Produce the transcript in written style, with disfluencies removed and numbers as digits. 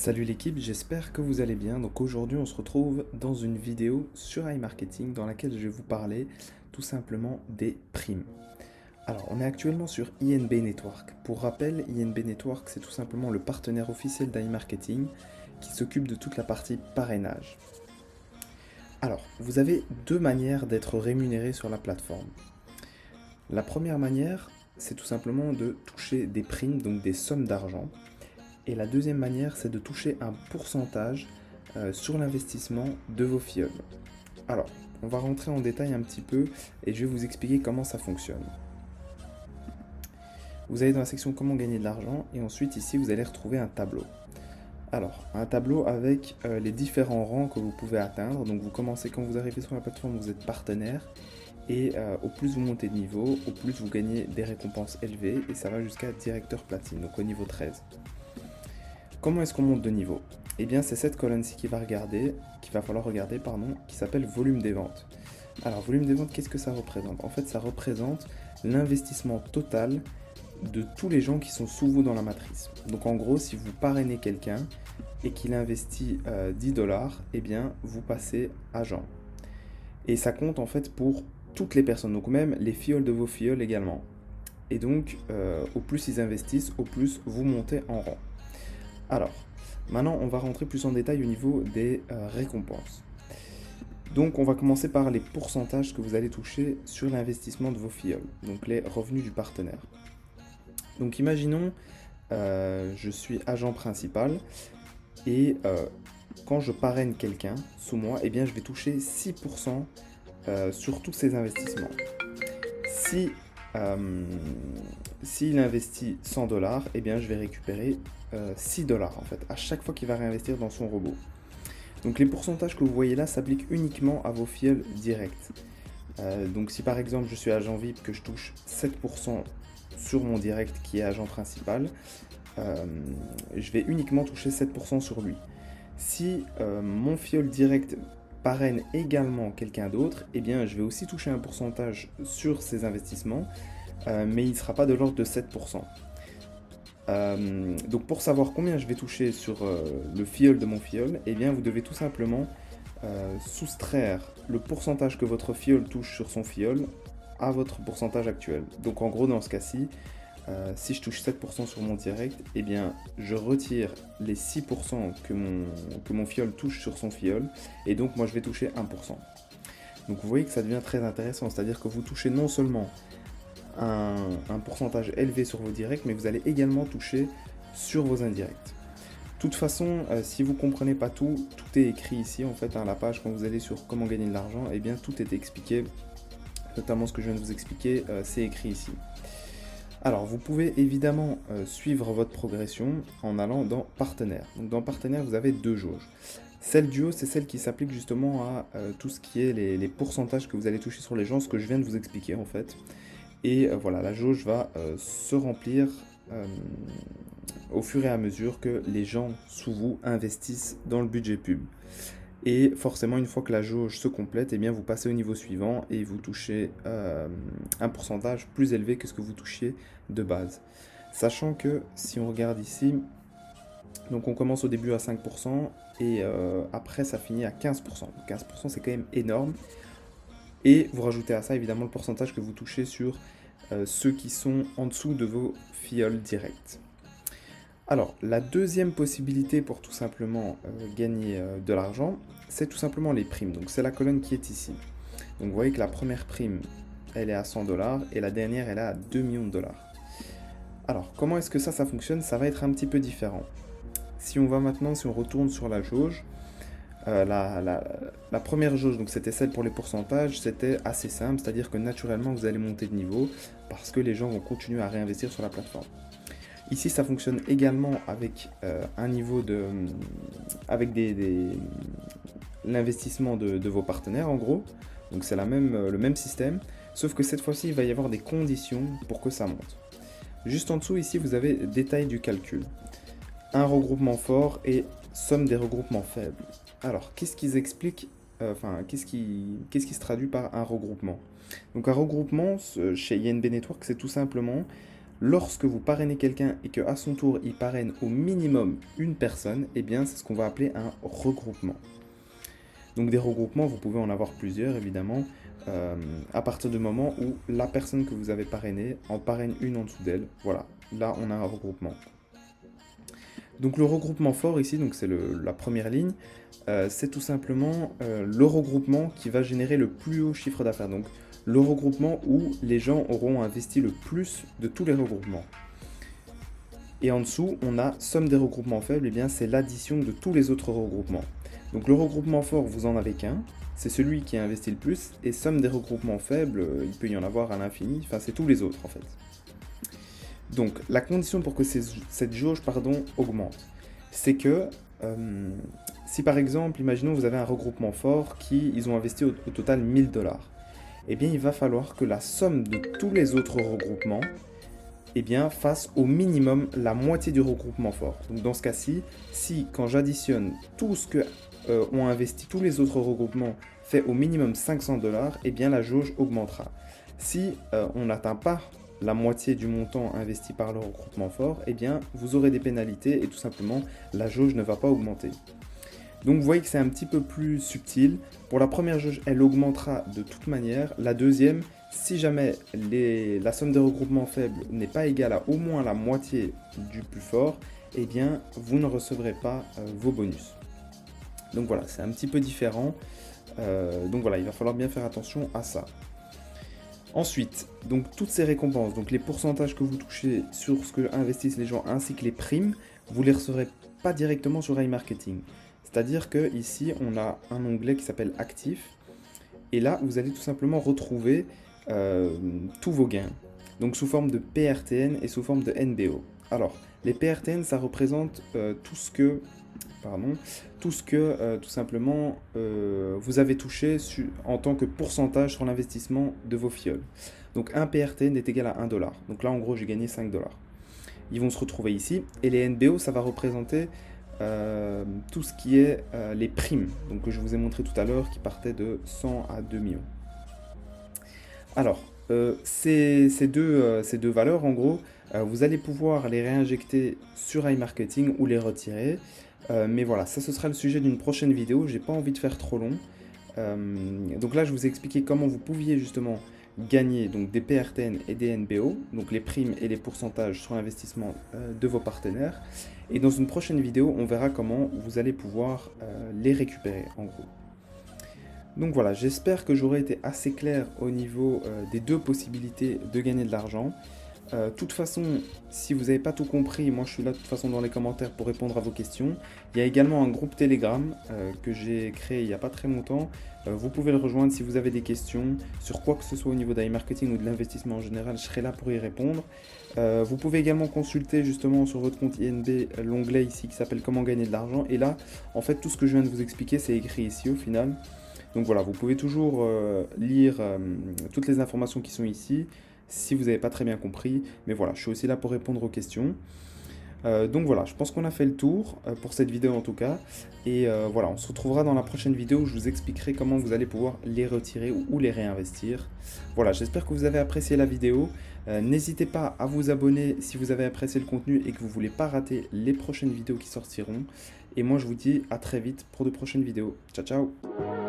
Salut l'équipe, j'espère que vous allez bien. Donc aujourd'hui on se retrouve dans une vidéo sur iMarketing dans laquelle je vais vous parler tout simplement des primes. Alors on est actuellement sur INB Network. Pour rappel, INB Network c'est tout simplement le partenaire officiel d'iMarketing qui s'occupe de toute la partie parrainage. Alors vous avez deux manières d'être rémunéré sur la plateforme. La première manière c'est tout simplement de toucher des primes, donc des sommes d'argent. Et la deuxième manière, c'est de toucher un pourcentage sur l'investissement de vos filleuls. Alors, on va rentrer en détail un petit peu et je vais vous expliquer comment ça fonctionne. Vous allez dans la section comment gagner de l'argent et ensuite ici vous allez retrouver un tableau. Alors, un tableau avec les différents rangs que vous pouvez atteindre. Donc vous commencez quand vous arrivez sur la plateforme, vous êtes partenaire et au plus vous montez de niveau, au plus vous gagnez des récompenses élevées et ça va jusqu'à directeur platine, donc au niveau 13. Comment est-ce qu'on monte de niveau? Eh bien, c'est cette colonne-ci qu'il va falloir regarder, qui s'appelle volume des ventes. Alors, volume des ventes, qu'est-ce que ça représente? En fait, ça représente l'investissement total de tous les gens qui sont sous vous dans la matrice. Donc, en gros, si vous parrainez quelqu'un et qu'il investit 10 dollars, eh bien, vous passez agent. Et ça compte en fait pour toutes les personnes, donc même les filleuls de vos filleuls également. Et donc, au plus ils investissent, au plus vous montez en rang. Alors, maintenant on va rentrer plus en détail au niveau des récompenses. Donc on va commencer par les pourcentages que vous allez toucher sur l'investissement de vos filleuls, donc les revenus du partenaire. Donc imaginons, je suis agent principal et quand je parraine quelqu'un sous moi, eh bien je vais toucher 6% sur tous ses investissements. Si s'il investit 100 dollars, eh bien je vais récupérer 6 dollars en fait, à chaque fois qu'il va réinvestir dans son robot. Donc les pourcentages que vous voyez là s'appliquent uniquement à vos filleuls directs. Donc si par exemple je suis agent VIP que je touche 7% sur mon direct qui est agent principal, je vais uniquement toucher 7% sur lui. Si mon filleul direct parraine également quelqu'un d'autre, eh bien je vais aussi toucher un pourcentage sur ses investissements, mais il ne sera pas de l'ordre de 7%. Donc pour savoir combien je vais toucher sur le filleul de mon filleul, eh bien vous devez tout simplement soustraire le pourcentage que votre filleul touche sur son filleul à votre pourcentage actuel. Donc en gros dans ce cas-ci, si je touche 7% sur mon direct, eh bien je retire les 6% que mon filleul touche sur son filleul, et donc moi je vais toucher 1%. Donc vous voyez que ça devient très intéressant, c'est-à-dire que vous touchez non seulement un pourcentage élevé sur vos directs, mais vous allez également toucher sur vos indirects. De toute façon, si vous ne comprenez pas tout, tout est écrit ici en fait, la page quand vous allez sur comment gagner de l'argent, eh bien tout est expliqué, notamment ce que je viens de vous expliquer, c'est écrit ici. Alors vous pouvez évidemment suivre votre progression en allant dans partenaire. Donc dans partenaire vous avez deux jauges. Celle du haut, c'est celle qui s'applique justement à tout ce qui est les pourcentages que vous allez toucher sur les gens, ce que je viens de vous expliquer en fait. Et voilà, la jauge va se remplir au fur et à mesure que les gens sous vous investissent dans le budget pub. Et forcément, une fois que la jauge se complète, eh bien, vous passez au niveau suivant et vous touchez un pourcentage plus élevé que ce que vous touchiez de base. Sachant que si on regarde ici, donc on commence au début à 5% et après ça finit à 15%. 15% c'est quand même énorme. Et vous rajoutez à ça évidemment le pourcentage que vous touchez sur ceux qui sont en dessous de vos filleuls directs. Alors, la deuxième possibilité pour tout simplement gagner de l'argent, c'est tout simplement les primes. Donc c'est la colonne qui est ici. Donc vous voyez que la première prime, elle est à 100 dollars et la dernière, elle est à 2 millions de dollars. Alors, comment est-ce que ça fonctionne? Ça va être un petit peu différent. Si on va maintenant, si on retourne sur la jauge, la première jauge, donc c'était celle pour les pourcentages, c'était assez simple, c'est-à-dire que naturellement vous allez monter de niveau parce que les gens vont continuer à réinvestir sur la plateforme. Ici, ça fonctionne également avec un niveau avec l'investissement de vos partenaires en gros, donc c'est le même système, sauf que cette fois-ci il va y avoir des conditions pour que ça monte. Juste en dessous ici vous avez détail du calcul, un regroupement fort et somme des regroupements faibles. Alors, qu'est-ce qu'ils expliquent, qu'est-ce qui se traduit par un regroupement? Donc un regroupement, chez INB Network, c'est tout simplement Lorsque vous parrainez quelqu'un et qu'à son tour il parraine au minimum une personne, eh bien c'est ce qu'on va appeler un regroupement. Donc des regroupements, vous pouvez en avoir plusieurs évidemment, à partir du moment où la personne que vous avez parrainée en parraine une en dessous d'elle. Voilà, là on a un regroupement. Donc le regroupement fort ici, donc c'est la première ligne, c'est tout simplement le regroupement qui va générer le plus haut chiffre d'affaires. Donc le regroupement où les gens auront investi le plus de tous les regroupements. Et en dessous, on a somme des regroupements faibles, et bien c'est l'addition de tous les autres regroupements. Donc le regroupement fort, vous en avez qu'un, c'est celui qui a investi le plus, et somme des regroupements faibles, il peut y en avoir à l'infini, enfin c'est tous les autres en fait. Donc la condition pour que cette jauge augmente, c'est que si par exemple, imaginons vous avez un regroupement fort qui ils ont investi au total 1000 $, eh bien il va falloir que la somme de tous les autres regroupements eh bien, fasse au minimum la moitié du regroupement fort. Donc dans ce cas-ci, si quand j'additionne tout ce que ont investi tous les autres regroupements fait au minimum 500 $, eh bien la jauge augmentera. Si on n'atteint pas la moitié du montant investi par le regroupement fort, eh bien vous aurez des pénalités et tout simplement la jauge ne va pas augmenter. Donc vous voyez que c'est un petit peu plus subtil. Pour la première jauge, elle augmentera de toute manière. La deuxième, si jamais la somme des regroupements faibles n'est pas égale à au moins la moitié du plus fort, eh bien vous ne recevrez pas vos bonus. Donc voilà, c'est un petit peu différent. Donc voilà, il va falloir bien faire attention à ça. Ensuite, donc toutes ces récompenses, donc les pourcentages que vous touchez sur ce que investissent les gens ainsi que les primes, vous ne les recevrez pas directement sur iMarketing. C'est-à-dire que ici, on a un onglet qui s'appelle Actifs. Et là, vous allez tout simplement retrouver tous vos gains. Donc sous forme de PRTN et sous forme de NBO. Alors, les PRTN, ça représente tout ce que tout simplement vous avez touché en tant que pourcentage sur l'investissement de vos fioles. Donc un PRTN est égal à 1 $. Donc là, en gros, j'ai gagné 5 $. Ils vont se retrouver ici. Et les NBO, ça va représenter tout ce qui est les primes, donc que je vous ai montré tout à l'heure, qui partaient de 100 à 2 millions. Alors, ces deux valeurs, en gros, vous allez pouvoir les réinjecter sur iMarketing ou les retirer. Mais voilà, ça ce sera le sujet d'une prochaine vidéo, j'ai pas envie de faire trop long. Donc là, je vous ai expliqué comment vous pouviez justement gagner donc des PRTN et des NBO, donc les primes et les pourcentages sur l'investissement de vos partenaires. Et dans une prochaine vidéo, on verra comment vous allez pouvoir les récupérer en gros. Donc voilà, j'espère que j'aurai été assez clair au niveau des deux possibilités de gagner de l'argent. De toute façon, si vous n'avez pas tout compris, moi je suis là de toute façon dans les commentaires pour répondre à vos questions. Il y a également un groupe Telegram que j'ai créé il n'y a pas très longtemps. Vous pouvez le rejoindre si vous avez des questions sur quoi que ce soit au niveau d'iMarketing ou de l'investissement en général, je serai là pour y répondre. Vous pouvez également consulter justement sur votre compte INB l'onglet ici qui s'appelle Comment gagner de l'argent. Et là, en fait, tout ce que je viens de vous expliquer, c'est écrit ici au final. Donc voilà, vous pouvez toujours lire toutes les informations qui sont ici si vous n'avez pas très bien compris. Mais voilà, je suis aussi là pour répondre aux questions. Donc voilà, je pense qu'on a fait le tour pour cette vidéo en tout cas. Et voilà, on se retrouvera dans la prochaine vidéo où je vous expliquerai comment vous allez pouvoir les retirer ou les réinvestir. Voilà, j'espère que vous avez apprécié la vidéo. N'hésitez pas à vous abonner si vous avez apprécié le contenu et que vous ne voulez pas rater les prochaines vidéos qui sortiront. Et moi je vous dis à très vite pour de prochaines vidéos. Ciao ciao!